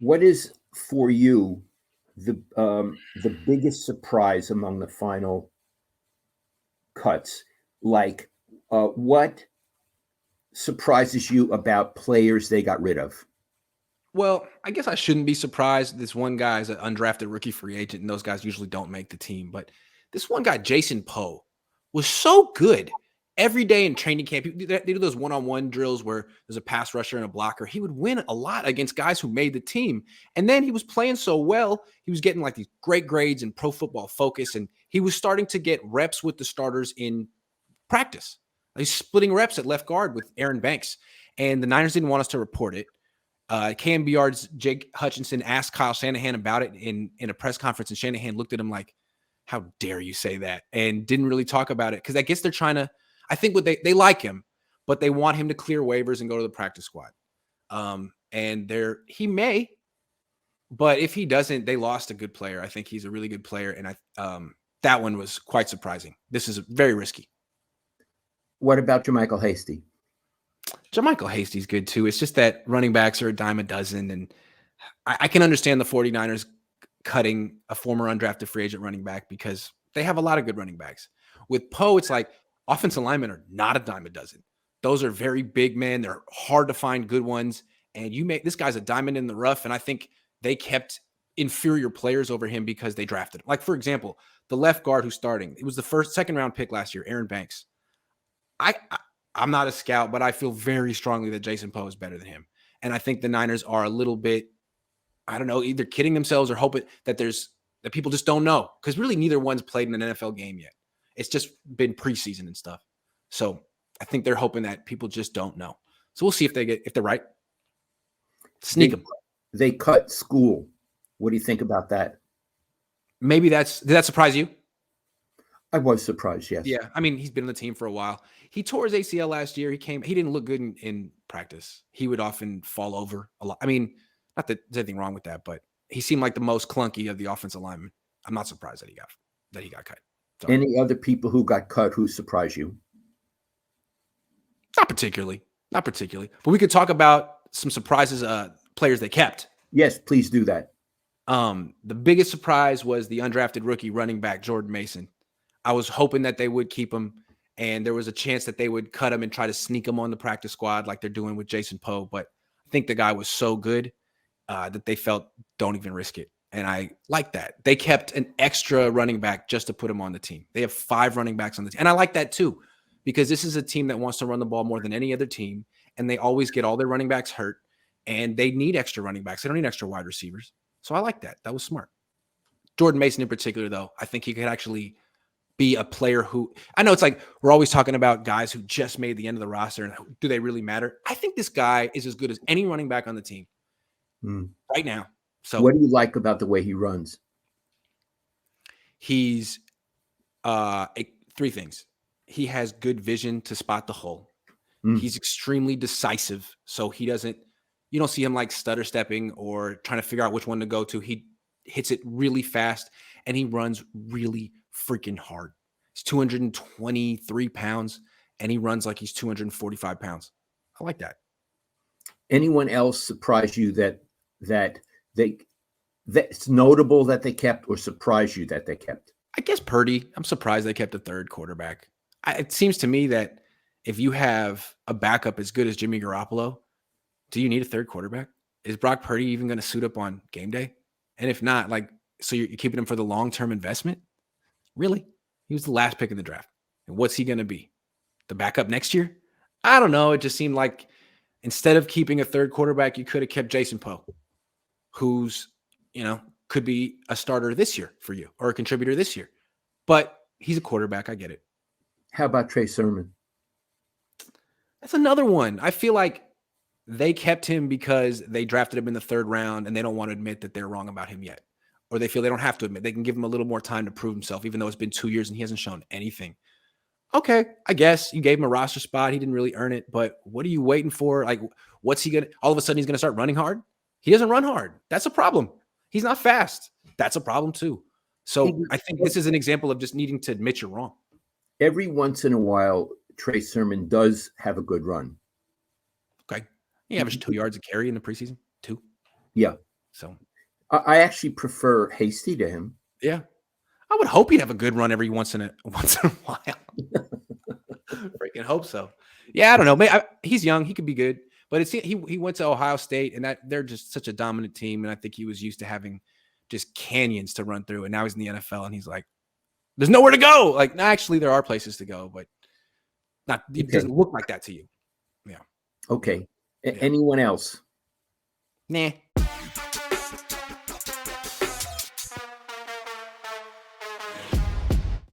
What is for you the biggest surprise among the final cuts? Like, what surprises you about players they got rid of? Well, I guess I shouldn't be surprised. This one guy is an undrafted rookie free agent, and those guys usually don't make the team. But this one guy, Jason Poe, was so good every day in training camp. They do those one-on-one drills where there's a pass rusher and a blocker. He would win a lot against guys who made the team. And then he was playing so well, he was getting like these great grades in Pro Football Focus, and he was starting to get reps with the starters in practice. He's splitting reps at left guard with Aaron Banks. And the Niners didn't want us to report it. KMBR's Jake Hutchinson asked Kyle Shanahan about it in a press conference, and Shanahan looked at him like, how dare you say that? And didn't really talk about it because I guess they're trying to, I think what they like him, but they want him to clear waivers and go to the practice squad. And he may, but if he doesn't, they lost a good player. I think he's a really good player. And that one was quite surprising. This is very risky. What about JaMychal Hasty? JaMychal Hasty's good too. It's just that running backs are a dime a dozen. And I can understand the 49ers cutting a former undrafted free agent running back because they have a lot of good running backs. With Poe, it's like offensive linemen are not a dime a dozen. Those are very big men. They're hard to find good ones. And this guy's a diamond in the rough. And I think they kept inferior players over him because they drafted him. Like, for example, the left guard who's starting, it was the second round pick last year, Aaron Banks. I'm not a scout, but I feel very strongly that Jason Poe is better than him. And I think the Niners are a little bit, I don't know, either kidding themselves or hoping that that people just don't know. Because really neither one's played in an NFL game yet. It's just been preseason and stuff. So I think they're hoping that people just don't know. So we'll see if they're right. Sneak them. They cut School. What do you think about that? Maybe did that surprise you? I was surprised, yes. Yeah, I mean, he's been on the team for a while. He tore his ACL last year. He didn't look good in practice. He would often fall over a lot. I mean, not that there's anything wrong with that, but he seemed like the most clunky of the offensive linemen. I'm not surprised that he got cut. Sorry. Any other people who got cut who surprised you? Not particularly. But we could talk about some surprises, players they kept. Yes, please do that. The biggest surprise was the undrafted rookie running back, Jordan Mason. I was hoping that they would keep him, and there was a chance that they would cut him and try to sneak him on the practice squad like they're doing with Jason Poe. But I think the guy was so good that they felt don't even risk it. And I like that. They kept an extra running back just to put him on the team. They have 5 running backs on the team. And I like that too, because this is a team that wants to run the ball more than any other team. And they always get all their running backs hurt, and they need extra running backs. They don't need extra wide receivers. So I like that. That was smart. Jordan Mason in particular, though, I think he could actually be a player who, I know it's like we're always talking about guys who just made the end of the roster and do they really matter? I think this guy is as good as any running back on the team right now. So what do you like about the way he runs? He's 3 things. He has good vision to spot the hole. He's extremely decisive. So you don't see him like stutter stepping or trying to figure out which one to go to. He hits it really fast, and he runs really freaking hard. He's 223 pounds, and he runs like he's 245 pounds. I like that. Anyone else surprise you that's notable that they kept, or surprise you that they kept? I guess Purdy. I'm surprised they kept a third quarterback. It seems to me that if you have a backup as good as Jimmy Garoppolo, do you need a third quarterback? Is Brock Purdy even going to suit up on game day? And if not, so you're keeping him for the long-term investment? Really? He was the last pick in the draft. And what's he going to be? The backup next year? I don't know. It just seemed like instead of keeping a third quarterback, you could have kept Jason Poe, who's, could be a starter this year for you or a contributor this year. But he's a quarterback. I get it. How about Trey Sermon? That's another one. I feel like they kept him because they drafted him in the 3rd round and they don't want to admit that they're wrong about him yet. Or they feel they don't have to admit. They can give him a little more time to prove himself, even though it's been 2 years and he hasn't shown anything. Okay, I guess you gave him a roster spot. He didn't really earn it, but what are you waiting for? Like, what's he going to – all of a sudden he's going to start running hard? He doesn't run hard. That's a problem. He's not fast. That's a problem too. So I think this is an example of just needing to admit you're wrong. Every once in a while, Trey Sermon does have a good run. Okay. He averaged 2 yards a carry in the preseason. 2. Yeah. So I actually prefer Hasty to him. yeah, I would hope he'd have a good run every once in a while. Freaking hope so. Yeah, I don't know. He's young. He could be good, but he went to Ohio State, and that they're just such a dominant team, and I think he was used to having just canyons to run through, and now he's in the NFL, and he's like, "There's nowhere to go." Like, no, actually, there are places to go, but not. It Okay. doesn't look like that to you. Yeah. Okay. Yeah. Anyone else? Nah.